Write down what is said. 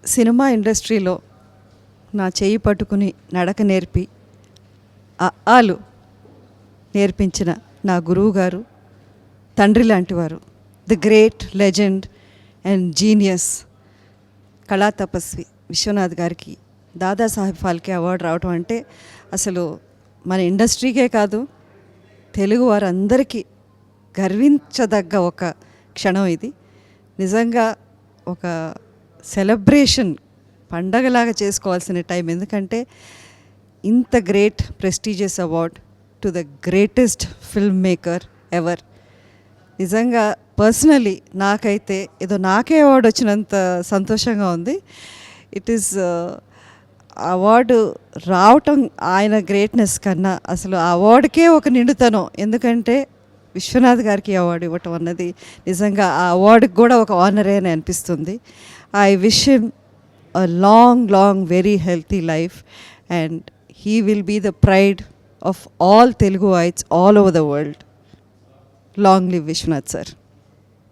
Cinema ఇండస్ట్రీలో నా చేయి పట్టుకుని నడక నేర్పి ఆలు నేర్పించిన నా గురువు గారు, తండ్రి లాంటి వారు, the great legend and genius కళా తపస్వి విశ్వనాథ్ గారికి దాదాసాహెబ్ ఫాల్కే అవార్డు రావటం అంటే అసలు మన ఇండస్ట్రీకే కాదు, తెలుగు వారందరికీ గర్వించదగ్గ ఒక క్షణం ఇది. నిజంగా ఒక సెలబ్రేషన్ పండగలాగా చేసుకోవాల్సిన టైం. ఎందుకంటే ఇంత great prestigious award to the greatest film maker ever. నిజంగా పర్సనలీ నాకైతే ఏదో నాకే అవార్డు వచ్చినంత సంతోషంగా ఉంది. ఇట్ ఈస్ అవార్డు రావటం ఆయన గ్రేట్నెస్ కన్నా అసలు ఆ అవార్డుకే ఒక నిండుతనం. ఎందుకంటే విశ్వనాథ్ గారికి అవార్డు ఇవ్వటం అన్నది నిజంగా ఆ అవార్డుకి కూడా ఒక ఆనరే అని అనిపిస్తుంది. I wish him a long very healthy life, and he will be the pride of all Teluguites all over the world. Long live Vishwanath sir.